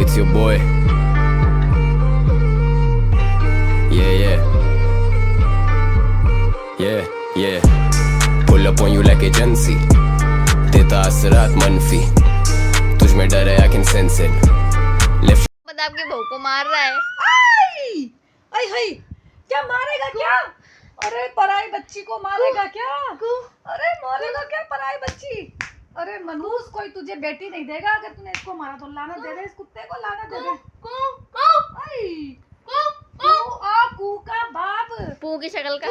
It's your boy. Yeah. Pull up on you like agency. देता असरात मनफी, तुझ में डर है I can sense it. Left. मतलब आपके बहू को मार रहा है। आई आई हाय, क्या मारेगा क्या? अरे पराई बच्ची को मारेगा क्या? अरे मारेगा क्या पराई बच्ची? अरे मनूस, कोई तुझे बेटी नहीं देगा अगर तूने इसको मारा तो। लानत दे दे इस कुत्ते को, लानत दे दे। आई कू का बाप, पू की शक्ल का।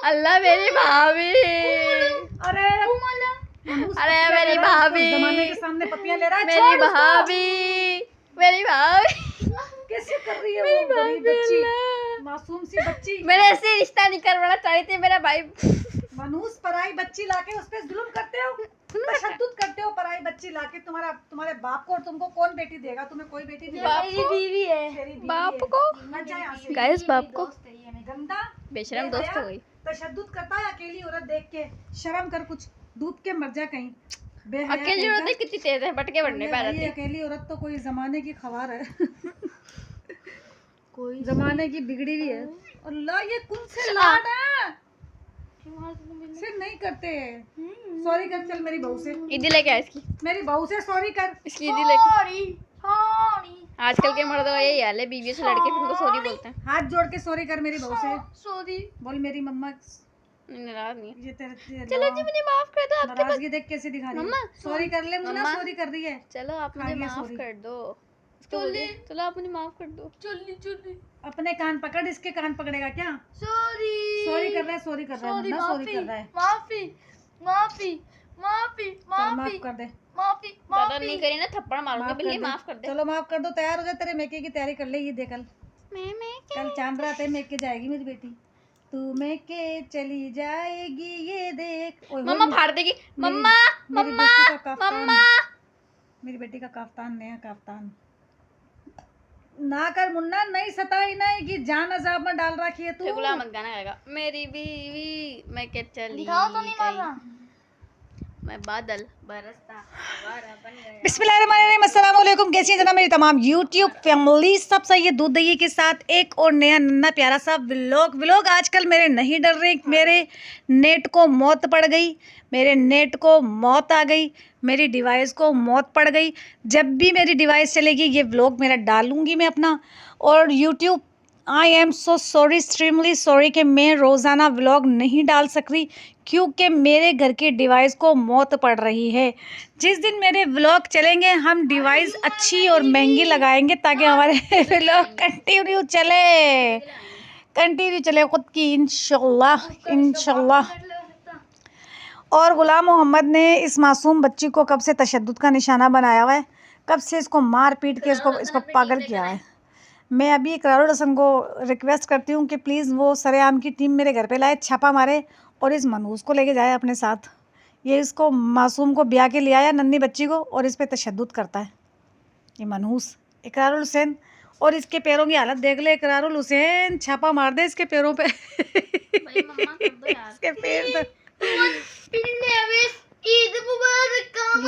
अल्लाह मेरी भाभी। अरे अरे मेरी भाभी, जमाने के सामने पपियां ले रहा है। मेरी भाभी, मेरी भाभी कैसे कर रही है वो गरीब बच्ची, मासूम सी बच्ची। मेरे ऐसे रिश्ता नहीं करवाना चाहती थी मेरा भाई। मनूस, पराई बच्ची लाके उस पे जुल्म करते हो, तशद्दुद करते हो पराई बच्ची लाके। तुम्हारे बाप को और तुमको कौन बेटी देगा? तुम्हें कोई बेटी नहीं देगा। मेरी बीवी है। तेरी बीवी बाप है। को मत जा यहाँ से। गाइस, बाप को गंदा बेशरम दोस्त हो गई। तशद्दुद करता है अकेली औरत देख के। शर्म कर, कुछ डूब के मर जा कहीं। अकेली औरत कितनी तेज है, भटके बढ़ने पे आ जाती है। अकेली औरत तो कोई जमाने की खबर है। कोई जमाने की बिगड़ी हुई है। अल्लाह, ये कौन से लाड है? से नहीं करते। सॉरी कर, चल मेरी बहू से। ईदी लेके आ इसकी, मेरी बहू से सॉरी कर। इसकी ईदी लेके। आजकल के मर्दों का यही हाल है, बीवी से लड़के फिर उनको सॉरी बोलते हैं। हाथ जोड़ के सॉरी कर मेरी बहू से। सॉरी बोल मेरी मम्मा नाराज नहीं है। ये तेरे चलो जी, मुझे माफ कर दो। आपके पास नाराजगी देख कैसे दिखा रही है। मम्मा, सॉरी कर ले मुन्ना, मम्मा। सॉरी कर रही है। चलो आप मुझे आगे माफ sorry। कर दो। उसको बोलिए, चलो आप मुझे माफ कर दो। चली अपने कान पकड़, इसके कान पकड़ेगा क्या? सॉरी सॉरी कर रहा है, सॉरी कर रहा है मुन्ना, सॉरी कर रहा है। माफी चल माफ कर दे। ज्यादा नहीं करी ना, थप्पड़ मारूंगी। माफ बिल्ली कर दे। माफ कर दे। चलो माफ कर दो। तैयार हो जा, तेरे मेके की तैयारी कर ले। ये देख, कल कल चांद रात है, मेके जाएगी मेरी बेटी। तू मेके चली जाएगी, ये देख। ओए मम्मा फाड़ देगी। मम्मा मेरी मम्मा बेटी का काफ्तान, मम्मा। मेरी बेटी का काफ्तान, नया काफ्तान ना कर मुन्ना। नहीं सताई ना कि जान अजाब में डाल रखी है तू। गुलाम मत गाना गाएगा। मेरी बीवी मैं के चली गई, मैं बादल बरसता आवारा बन गया। बिस्मिल्लाहिर्रहमानिर्रहीम, अस्सलाम वालेकुम। कैसी हैं जनाब मेरी तमाम यूट्यूब फैमिली? सब सही है। दूध दही के साथ एक और नया नन्ना प्यारा सा व्लॉग आजकल मेरे नहीं डर रहे। मेरे नेट को मौत पड़ गई, मेरे नेट को मौत आ गई, मेरी डिवाइस को मौत पड़ गई। जब भी मेरी डिवाइस चलेगी ये व्लॉग मेरा डालूंगी मैं अपना। और YouTube, I am so sorry, extremely sorry कि मैं रोज़ाना व्लॉग नहीं डाल सक रही क्योंकि मेरे घर की डिवाइस को मौत पड़ रही है। जिस दिन मेरे व्लॉग चलेंगे हम डिवाइस अच्छी और महंगी लगाएंगे ताकि हमारे व्लॉग कंटिन्यू चले खुद की, इंशाल्लाह इंशाल्लाह। और गुलाम मोहम्मद ने इस मासूम बच्ची को कब से तशद्दुद का निशाना बनाया हुआ है, कब से इसको मार पीट के इसको पागल किया है। मैं अभी इकरारुल हसन को रिक्वेस्ट करती हूँ कि प्लीज़ वो सरेआम की टीम मेरे घर पे लाए, छापा मारे और इस मनहूस को लेके जाए अपने साथ। ये इसको मासूम को ब्याह के ले आया, नन्ही बच्ची को, और इस पे तशद्दुद करता है ये मनहूस इकरारुल हुसैन। और इसके पैरों की हालत देख ले इकरारुल हुसैन, छापा मार दे इसके पैरों पे। इसके पैर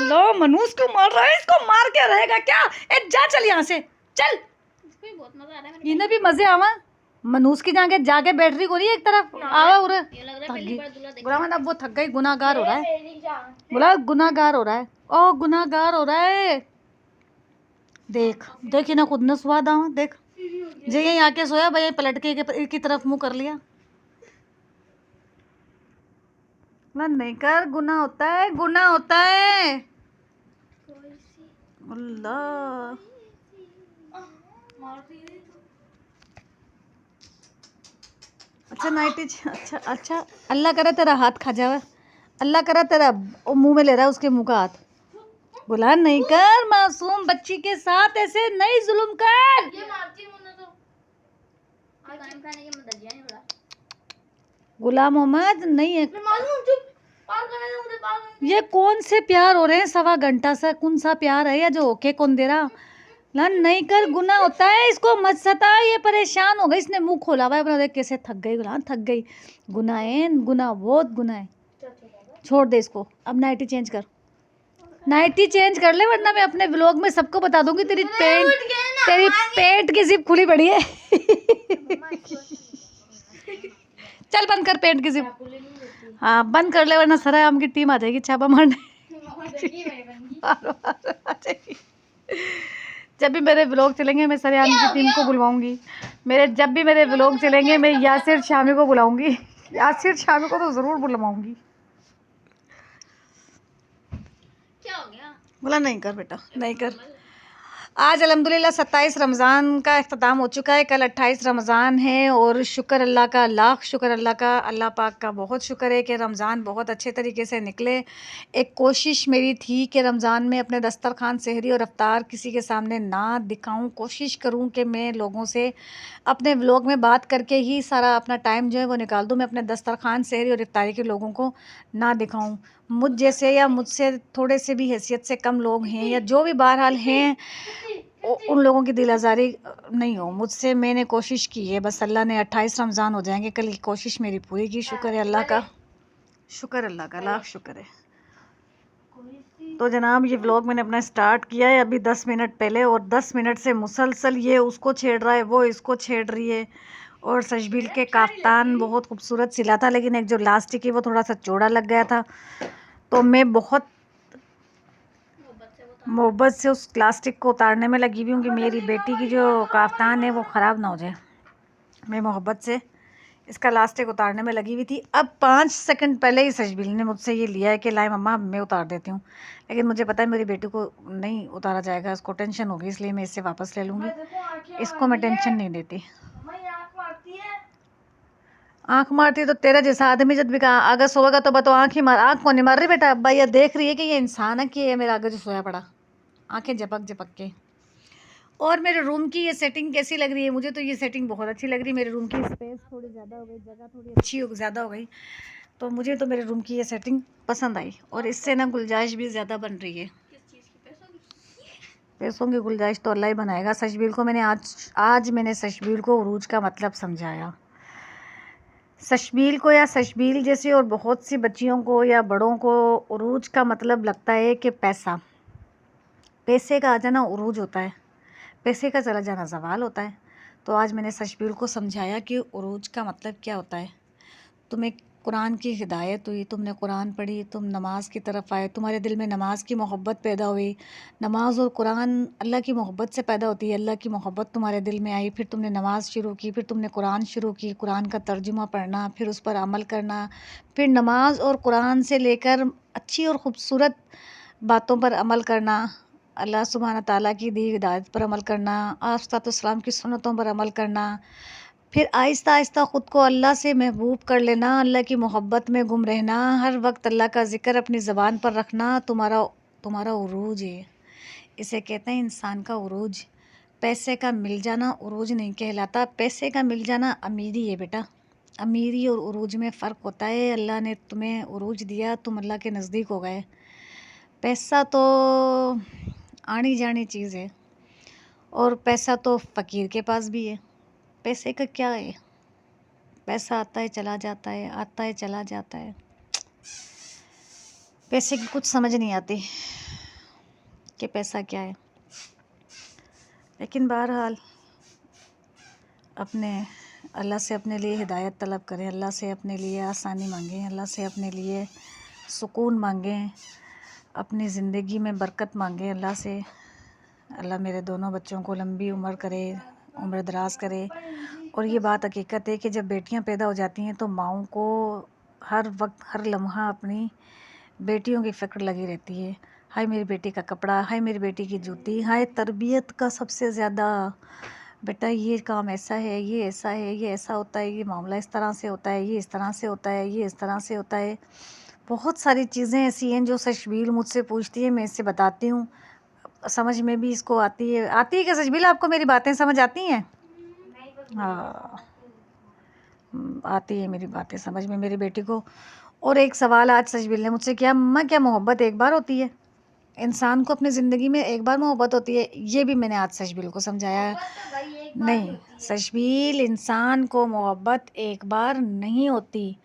लो, मनहूस क्यों मार रहा है? इसको मार के रहेगा क्या? जा चल यहाँ से, चल। बहुत मजा आ रहा है। इन्हें भी मजे आवा। मनूस की जाके बैठ रही को रही है एक तरफ आवा उरे। गुलाम अब वो थक गई, गुनाहगार हो रहा है। बोला गुनाहगार हो रहा है, ओ गुनाहगार हो रहा है। देख देख इन्हें खुद ने स्वाद आवा। देख जे यहीं आके सोया भाई, पलट के की तरफ मुंह कर लिया। ना नहीं कर, गुनाह होता है, गुनाह होता है। अल्लाह, अच्छा नाइटी, अच्छा अल्लाह करे तेरा हाथ खा जावे, अल्लाह करे तेरा मुंह में ले रहा है उसके मुंह का हाथ। बोला नहीं कर, मासूम बच्ची के साथ ऐसे नहीं जुल्म कर। गुलाम मोहम्मद नहीं है। ये कौन से प्यार हो रहे हैं? 1.25 घंटा से कौन सा प्यार है या जो होके कौन दे रहा? लन नहीं कर, गुनाह होता है, इसको मत सता। ये परेशान हो गई, इसने मुंह खोला हुआ है अपना। देख कैसे थक गई, गुलाम थक गई। गुनाह है, गुनाह बहुत गुनाह है। छोड़ दे इसको, अब नाइटी चेंज कर। नाइटी चेंज कर ले वरना मैं अपने व्लॉग में सबको बता दूंगी तेरी पेट की जिप खुली पड़ी है। चल बंद कर पेट की जिप। हाँ बंद कर ले वरना सरा आम की टीम आ जाएगी छापा मारने। जब भी मेरे व्लॉग चलेंगे मैं सरेआम की टीम को बुलवाऊंगी। जब भी मेरे व्लॉग चलेंगे मैं यासिर शामी को बुलाऊंगी। यासिर शामी को तो ज़रूर बुलवाऊंगी। क्या हो गया? बोला नहीं कर बेटा नहीं कर। आज अल्हम्दुलिल्लाह 27 रमज़ान का इख्तिताम हो चुका है। कल 28 रमज़ान है और शुक्र अल्लाह का, लाख शुक्र अल्लाह का, अल्लाह पाक का बहुत शुक्र है कि रमज़ान बहुत अच्छे तरीके से निकले। एक कोशिश मेरी थी कि रमज़ान में अपने दस्तरखान सहरी और अफ्तार किसी के सामने ना दिखाऊं। कोशिश करूं कि मैं लोगों से अपने व्लॉग में बात करके ही सारा अपना टाइम जो है वो निकाल दूं। मैं अपने दस्तरखान सहरी और इफ्तारी के लोगों को ना दिखाऊं। मुझ जैसे या मुझसे थोड़े से भी हैसियत से कम लोग हैं या जो भी बहरहाल हैं उन लोगों की दिल आज़ारी नहीं हो मुझसे। मैंने कोशिश की है, बस अल्लाह ने 28 रमज़ान हो जाएंगे कल की कोशिश मेरी पूरी की। शुक्र है अल्लाह का, शुक्र अल्लाह का, लाख शुक्र है। तो जनाब ये व्लॉग मैंने अपना स्टार्ट किया है अभी 10 मिनट पहले और 10 मिनट से मुसलसल ये उसको छेड़ रहा है, वो इसको छेड़ रही है। और सशबील के काफ्तान बहुत खूबसूरत सिला था लेकिन एक जो लास्टिक है वो थोड़ा सा चौड़ा लग गया था। तो मैं बहुत मोहब्बत से उस प्लास्टिक को उतारने में लगी हुई हूँ कि मेरी बेटी की जो काफ्तान है वो ख़राब ना हो जाए। मैं मोहब्बत से इसका लास्टिक उतारने में लगी हुई थी। अब 5 सेकंड पहले ही सशबील ने मुझसे ये लिया है कि लाए मम्मा मैं उतार देती हूँ, लेकिन मुझे पता है मेरी बेटी को नहीं उतारा जाएगा, इसको टेंशन होगी, इसलिए मैं इससे वापस ले लूँगी। इसको मैं टेंशन नहीं देती। आँख मारती है तो तेरा जैसा आदमी जब भी कहा आगे सोएगा तो बताओ आँख ही मार। आँख को नहीं मार रही बेटा, अब्बा ये देख रही है कि ये इंसान है कि ये मेरा आगे जो सोया पड़ा, आंखें झपक झपक के। और मेरे रूम की ये सेटिंग कैसी लग रही है? मुझे तो ये सेटिंग बहुत अच्छी लग रही है। मेरे रूम की स्पेस थोड़ी ज़्यादा हो गई, जगह थोड़ी अच्छी ज़्यादा हो गई, तो मुझे तो मेरे रूम की ये सेटिंग पसंद आई। और इससे ना गुंजाइश भी ज़्यादा बन रही है। पैसों की गुंजाइश तो अल्लाह ही बनाएगा। सशबील को मैंने आज मैंने सशबील को उरूज का मतलब समझाया। सशबील को या सशबील जैसी और बहुत सी बच्चियों को या बड़ों को उरूज का मतलब लगता है कि पैसे का आ जाना उरूज होता है, पैसे का चला जाना ज़वाल होता है। तो आज मैंने सशबील को समझाया कि उरूज का मतलब क्या होता है। तुम्हें कुरान की हिदायत हुई, तुमने कुरान पढ़ी, तुम नमाज की तरफ आए, तुम्हारे दिल में नमाज की मोहब्बत पैदा हुई। नमाज और कुरान अल्लाह की मोहब्बत से पैदा होती है। अल्लाह की मोहब्बत तुम्हारे दिल में आई, फिर तुमने नमाज शुरू की, फिर तुमने कुरान शुरू की, कुरान का तर्जुमा पढ़ना, फिर उस पर अमल करना, फिर नमाज और कुरान से लेकर अच्छी और ख़ूबसूरत बातों पर अमल करना, अल्लाह सुब्हान ताला की दी हिदायत पर अमल करना, आफ़तातुस्सलाम की सुन्नतों पर अमल करना, फिर आहिस्ता आहिस्ता ख़ुद को अल्लाह से महबूब कर लेना, अल्लाह की मोहब्बत में गुम रहना, हर वक्त अल्लाह का ज़िक्र अपनी ज़बान पर रखना। तुम्हारा उरूज है। इसे कहते हैं इंसान का उरूज। पैसे का मिल जाना उरूज नहीं कहलाता। पैसे का मिल जाना अमीरी है बेटा। अमीरी और उरूज में फ़र्क होता है। अल्लाह ने तुम्हें उरूज दिया, तुम अल्लाह के नज़दीक हो गए। पैसा तो आनी जानी चीज़ है और पैसा तो फ़कीर के पास भी है। पैसे का क्या है? पैसा आता है चला जाता है, आता है चला जाता है। पैसे की कुछ समझ नहीं आती कि पैसा क्या है। लेकिन बहरहाल अपने अल्लाह से अपने लिए हिदायत तलब करें, अल्लाह से अपने लिए आसानी मांगें, अल्लाह से अपने लिए सुकून मांगें, अपनी ज़िंदगी में बरकत मांगें अल्लाह से। अल्लाह मेरे दोनों बच्चों को लंबी उम्र करे, उम्र दराज करे। और ये बात हकीकत है कि जब बेटियां पैदा हो जाती हैं तो माओं को हर वक्त हर लम्हा अपनी बेटियों की फ़िक्र लगी रहती है। हाय मेरी बेटी का कपड़ा, हाय मेरी बेटी की जूती, हाय तरबियत का सबसे ज़्यादा, बेटा ये काम ऐसा है, ये ऐसा है, ये ऐसा होता है, ये मामला इस तरह से होता है, ये इस तरह से होता है, ये इस तरह से होता है। बहुत सारी चीज़ें ऐसी हैं जो सशबील मुझसे पूछती है, मैं इससे बताती हूँ। समझ में भी इसको आती है क्या सशबील? आपको मेरी बातें समझ आती हैं? हाँ आती है मेरी बातें समझ में मेरी बेटी को। और एक सवाल आज सशबील ने मुझसे किया, मम्मा क्या मोहब्बत एक बार होती है? इंसान को अपनी ज़िंदगी में एक बार मोहब्बत होती है? ये भी मैंने आज सशबील को समझाया। नहीं सशबील, इंसान को मोहब्बत एक बार नहीं होती।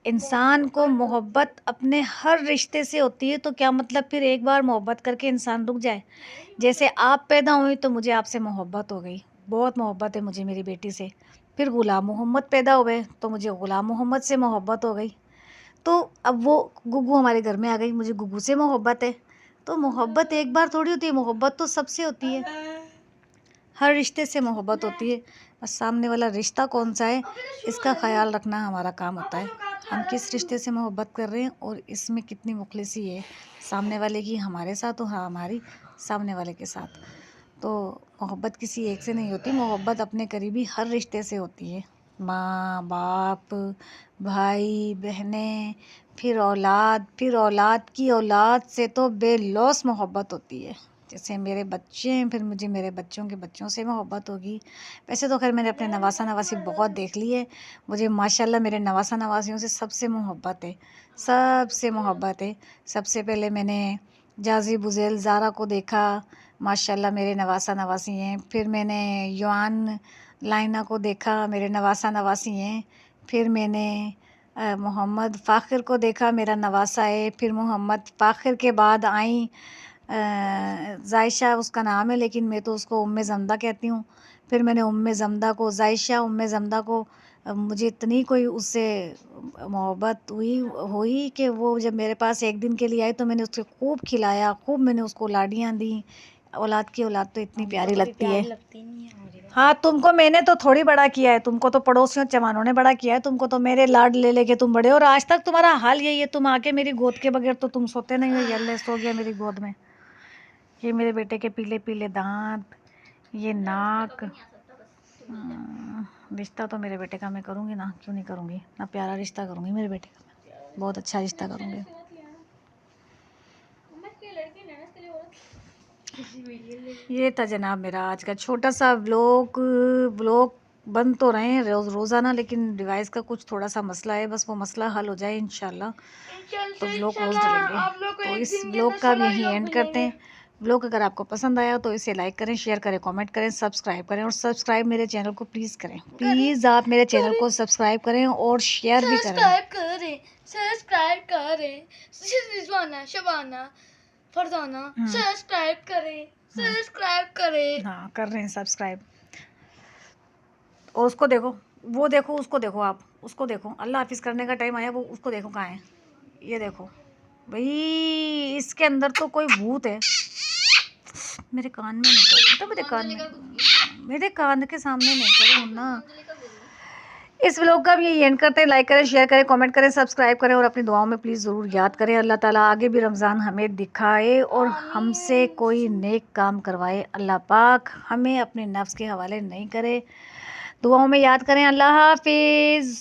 इंसान को मोहब्बत अपने हर रिश्ते से होती है, तो क्या मतलब फिर एक बार मोहब्बत करके इंसान रुक जाए। जैसे आप पैदा हुई तो मुझे आपसे मोहब्बत हो गई, बहुत मोहब्बत है मुझे मेरी बेटी से। फिर ग़ुलाम मोहम्मद पैदा हुए तो मुझे ग़ुलाम मोहम्मद से मोहब्बत हो गई। तो अब वो गुग्गू हमारे घर में आ गई, मुझे गुग्गू से मोहब्बत है। तो मोहब्बत एक बार थोड़ी होती है, मोहब्बत तो सबसे होती है, हर रिश्ते से मोहब्बत होती है। बस सामने वाला रिश्ता कौन सा है इसका ख्याल रखना हमारा काम होता है। हम किस रिश्ते से मोहब्बत कर रहे हैं और इसमें कितनी मुखलिसी है सामने वाले की हमारे साथ और हमारी सामने वाले के साथ। तो मोहब्बत किसी एक से नहीं होती, मोहब्बत अपने करीबी हर रिश्ते से होती है। माँ बाप, भाई बहनें, फिर औलाद की औलाद से तो बेलौस मोहब्बत होती है। जैसे मेरे बच्चे हैं, फिर मुझे मेरे बच्चों के बच्चों से मोहब्बत होगी। वैसे तो खैर मैंने अपने नवासा नवासी बहुत देख लिए है, मुझे माशाल्लाह मेरे नवासा नवासियों से सबसे मोहब्बत है, सबसे मोहब्बत है। सबसे पहले मैंने जाजी बुज़ेल ज़ारा को देखा, माशाल्लाह मेरे नवासा नवासी हैं। फिर मैंने युआन लाइना को देखा, मेरे नवासा नवासी हैं। फिर मैंने मोहम्मद फ़ाखिर को देखा, मेरा नवासा है। फिर मोहम्मद फ़ाखिर के बाद आई ज़ायशा उसका नाम है, लेकिन मैं तो उसको उम्मे ज़मदा कहती हूँ। फिर मैंने उम्मे ज़मदा को, ज़ायशा उम्मे ज़मदा को, मुझे इतनी कोई उससे मोहब्बत हुई कि वो जब मेरे पास एक दिन के लिए आई तो मैंने उसको खूब खिलाया, खूब मैंने उसको लाडियाँ दी। औलाद की औलाद तो इतनी प्यारी लगती है। हाँ, तुमको मैंने तो थोड़ी बड़ा किया है, तुमको तो पड़ोसियों चमानों ने बड़ा किया है। तुमको तो मेरे लाड ले लेके तुम बड़े हो और आज तक तुम्हारा हाल यही है, तुम आके मेरी गोद के बगैर तो तुम सोते नहीं हो। ये सो गया मेरी गोद में, ये मेरे बेटे के पीले पीले दांत, ये नाक। रिश्ता तो मेरे बेटे का मैं करूँगी ना, क्यों नहीं करूँगी ना, प्यारा रिश्ता करूँगी मेरे बेटे का, मैं बहुत अच्छा रिश्ता करूँगी। ये था जनाब मेरा आज का छोटा सा व्लॉग बन तो रहे हैं रोज़ाना, लेकिन डिवाइस का कुछ थोड़ा सा मसला है, बस वो मसला हल हो जाए इंशाल्लाह तो व्लॉग रोज़ डलेंगे। तो इस व्लॉग का भी यहीं एंड करते हैं। व्लॉग अगर आपको पसंद आया तो इसे लाइक करें, शेयर करें, कमेंट करें, सब्सक्राइब करें और सब्सक्राइब मेरे चैनल को प्लीज़ करें। प्लीज़ आप मेरे चैनल को सब्सक्राइब करें और शेयर भी करें। सब्सक्राइब करें रिजवाना शबाना फरजाना, सब्सक्राइब करें। हाँ, कर रहे हैं सब्सक्राइब। और उसको देखो, वो देखो, उसको देखो, आप उसको देखो। अल्लाह हाफिज़ करने का टाइम आया, वो उसको देखो कहाँ है। ये देखो भाई, इसके अंदर तो कोई भूत है। मेरे कान में नहीं करो बेटा, मेरे कान के सामने नहीं करो ना। इस व्लॉग का भी यही एंड करते हैं। लाइक करें, शेयर करें, कमेंट करें, सब्सक्राइब करें और अपनी दुआओं में प्लीज़ ज़रूर याद करें। अल्लाह ताला आगे भी रमज़ान हमें दिखाए और हमसे कोई नेक काम करवाए। अल्लाह पाक हमें अपने नफ्स के हवाले नहीं करे। दुआओं में याद करें। अल्लाह हाफिज़।